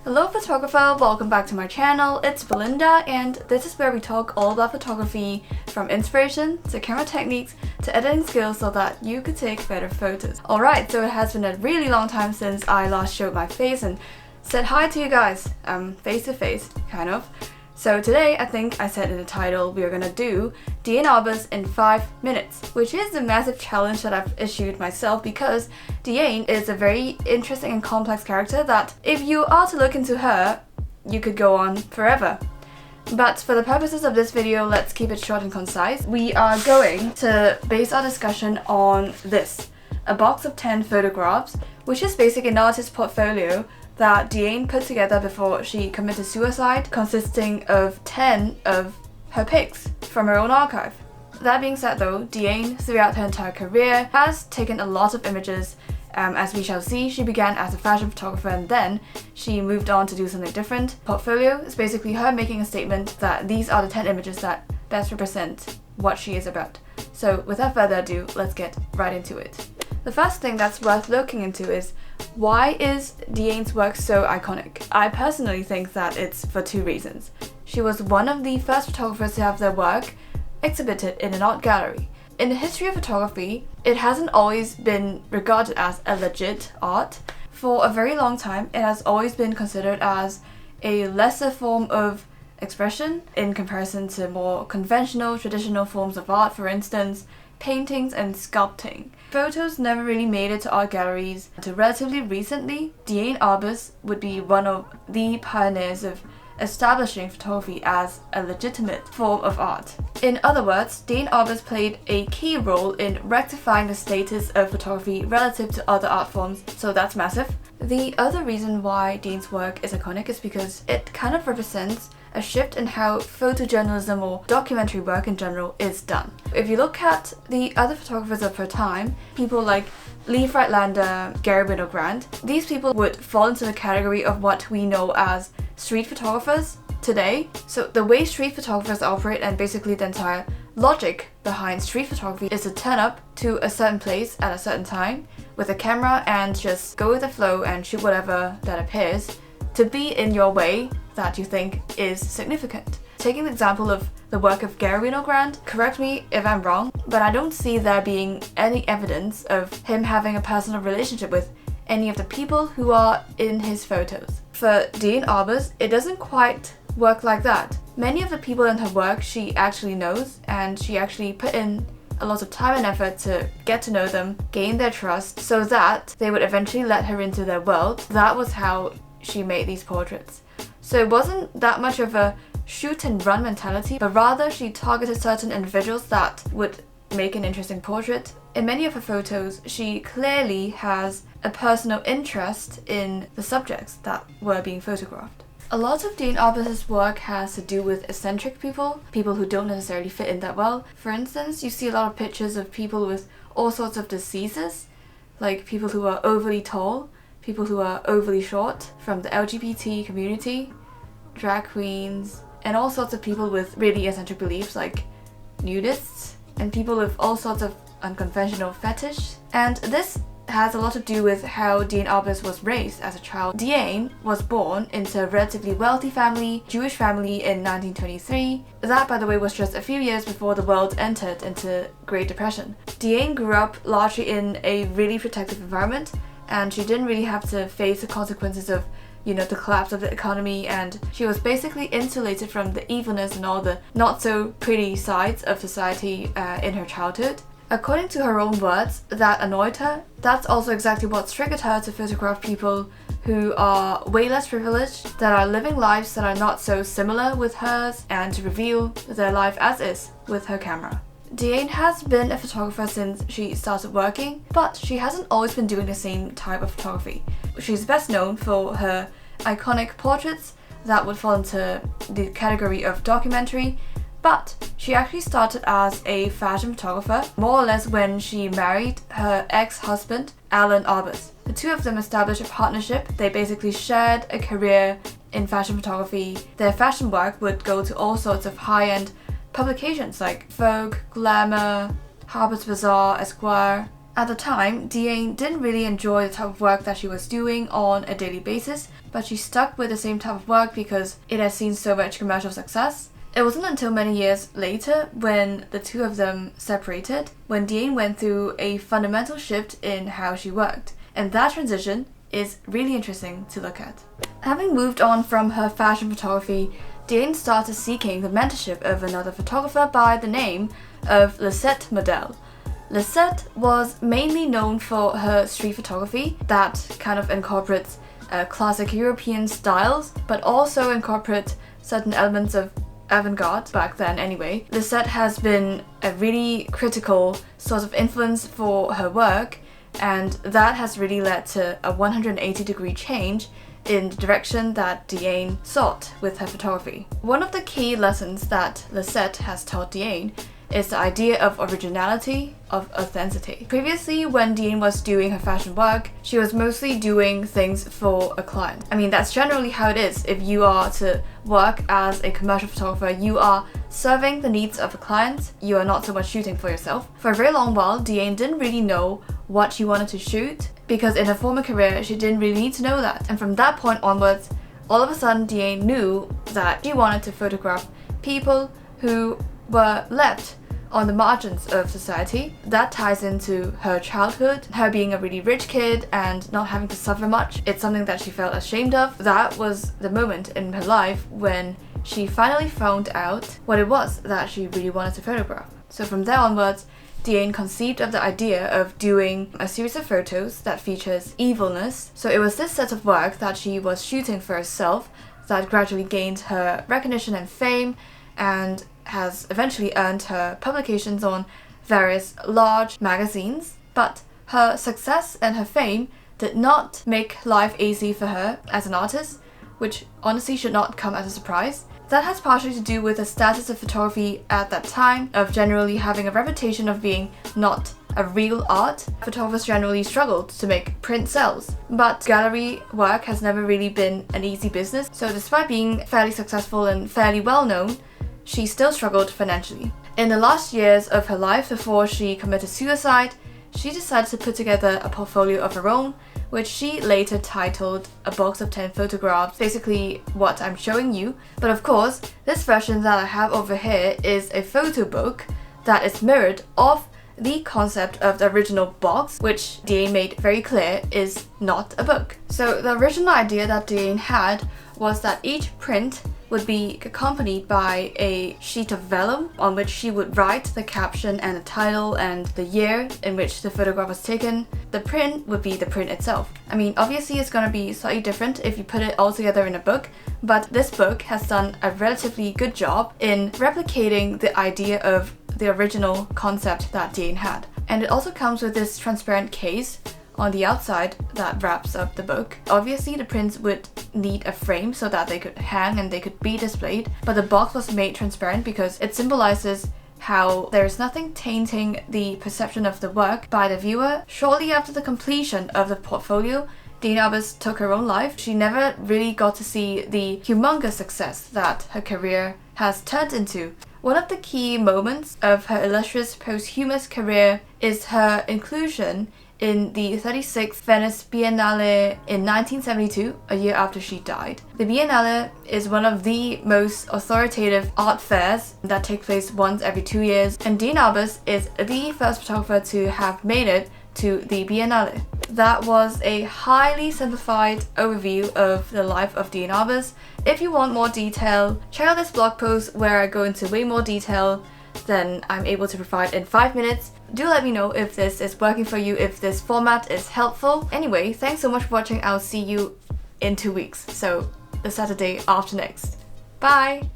Hello photographer, welcome back to my channel. It's Belinda and this is where we talk all about photography, from inspiration to camera techniques to editing skills so that you could take better photos. Alright, so it has been a really long time since I last showed my face and said hi to you guys, face to face, kind of. So today, I think I said in the title, we are gonna do Diane Arbus in 5 minutes, which is a massive challenge that I've issued myself because Diane is a very interesting and complex character that if you are to look into her, you could go on forever. But for the purposes of this video, let's keep it short and concise. We are going to base our discussion on this, a box of 10 photographs, which is basically an artist's portfolio that Diane put together before she committed suicide, consisting of 10 of her pics from her own archive. That being said though, Diane, throughout her entire career, has taken a lot of images. As we shall see, she began as a fashion photographer and then she moved on to do something different. Portfolio is basically her making a statement that these are the 10 images that best represent what she is about. So without further ado, let's get right into it. The first thing that's worth looking into is, why is Diane's work so iconic? I personally think that it's for two reasons. She was one of the first photographers to have their work exhibited in an art gallery. In the history of photography, it hasn't always been regarded as a legit art. For a very long time, it has always been considered as a lesser form of expression in comparison to more conventional, traditional forms of art, for instance, paintings and sculpting. Photos never really made it to art galleries until relatively recently. Diane Arbus would be one of the pioneers of establishing photography as a legitimate form of art. In other words, Diane Arbus played a key role in rectifying the status of photography relative to other art forms, so that's massive. The other reason why Diane's work is iconic is because it kind of represents a shift in how photojournalism or documentary work in general is done. If you look at the other photographers of her time, people like Lee Friedlander, Gary Winogrand, these people would fall into the category of what we know as street photographers today. So the way street photographers operate and basically the entire logic behind street photography is to turn up to a certain place at a certain time with a camera and just go with the flow and shoot whatever that appears to be in your way that you think is significant. Taking the example of the work of Gary Winogrand, correct me if I'm wrong, but I don't see there being any evidence of him having a personal relationship with any of the people who are in his photos. For Diane Arbus, it doesn't quite work like that. Many of the people in her work she actually knows, and she actually put in a lot of time and effort to get to know them, gain their trust, so that they would eventually let her into their world. That was how she made these portraits. So it wasn't that much of a shoot and run mentality, but rather she targeted certain individuals that would make an interesting portrait. In many of her photos, she clearly has a personal interest in the subjects that were being photographed. A lot of Diane Arbus' work has to do with eccentric people, people who don't necessarily fit in that well. For instance, you see a lot of pictures of people with all sorts of diseases, like people who are overly tall, people who are overly short, from the LGBT community, drag queens, and all sorts of people with really eccentric beliefs like nudists, and people with all sorts of unconventional fetish. And this has a lot to do with how Diane Arbus was raised as a child. Diane was born into a relatively wealthy family, Jewish family, in 1923. That, by the way, was just a few years before the world entered into Great Depression. Diane grew up largely in a really protective environment, and she didn't really have to face the consequences of, the collapse of the economy, and she was basically insulated from the evilness and all the not so pretty sides of society in her childhood. According to her own words, that annoyed her. That's also exactly what triggered her to photograph people who are way less privileged, that are living lives that are not so similar with hers, and to reveal their life as is with her camera. Diane has been a photographer since she started working, but she hasn't always been doing the same type of photography. She's best known for her iconic portraits that would fall into the category of documentary, but she actually started as a fashion photographer, more or less when she married her ex-husband, Alan Arbus. The two of them established a partnership. They basically shared a career in fashion photography. Their fashion work would go to all sorts of high-end publications like Vogue, Glamour, Harper's Bazaar, Esquire, At the time, Diane didn't really enjoy the type of work that she was doing on a daily basis, but she stuck with the same type of work because it has seen so much commercial success. It wasn't until many years later, when the two of them separated, when Diane went through a fundamental shift in how she worked. And that transition is really interesting to look at. Having moved on from her fashion photography, Diane started seeking the mentorship of another photographer by the name of Lisette Model. Lisette was mainly known for her street photography that kind of incorporates classic European styles, but also incorporates certain elements of avant-garde back then anyway. Lisette has been a really critical source of influence for her work, and that has really led to a 180-degree change in the direction that Diane sought with her photography. One of the key lessons that Lisette has taught Diane is the idea of originality, of authenticity. Previously, when Diane was doing her fashion work, she was mostly doing things for a client. I mean, that's generally how it is. If you are to work as a commercial photographer, you are serving the needs of a client, you are not so much shooting for yourself. For a very long while, Diane didn't really know what she wanted to shoot, because in her former career, she didn't really need to know that. And from that point onwards, all of a sudden, Diane knew that she wanted to photograph people who were left on the margins of society. That ties into her childhood, her being a really rich kid and not having to suffer much. It's something that she felt ashamed of. That was the moment in her life when she finally found out what it was that she really wanted to photograph. So from there onwards, Diane conceived of the idea of doing a series of photos that features evilness. So it was this set of work that she was shooting for herself that gradually gained her recognition and fame, and has eventually earned her publications on various large magazines. But her success and her fame did not make life easy for her as an artist, which honestly should not come as a surprise. That has partially to do with the status of photography at that time, of generally having a reputation of being not a real art. Photographers generally struggled to make print sales, but gallery work has never really been an easy business. So despite being fairly successful and fairly well known, she still struggled financially. In the last years of her life before she committed suicide, she decided to put together a portfolio of her own, which she later titled A Box of 10 Photographs, basically what I'm showing you. But of course, this version that I have over here is a photo book that is mirrored off the concept of the original box, which Diane made very clear is not a book. So the original idea that Diane had was that each print would be accompanied by a sheet of vellum on which she would write the caption and the title and the year in which the photograph was taken. The print would be the print itself. I mean, obviously it's gonna be slightly different if you put it all together in a book, but this book has done a relatively good job in replicating the idea of the original concept that Diane had. And it also comes with this transparent case on the outside that wraps up the book. Obviously the prints would need a frame so that they could hang and they could be displayed, but the box was made transparent because it symbolizes how there is nothing tainting the perception of the work by the viewer. Shortly after the completion of the portfolio, Diane Arbus took her own life. She never really got to see the humongous success that her career has turned into. One of the key moments of her illustrious posthumous career is her inclusion in the 36th Venice Biennale in 1972, a year after she died. The Biennale is one of the most authoritative art fairs that take place once every 2 years, and Diane Arbus is the first photographer to have made it to the Biennale. That was a highly simplified overview of the life of Diane Arbus. If you want more detail, check out this blog post where I go into way more detail than I'm able to provide in 5 minutes. Do let me know if this is working for you, if this format is helpful. Anyway, thanks so much for watching. I'll see you in 2 weeks, so the Saturday after next. Bye!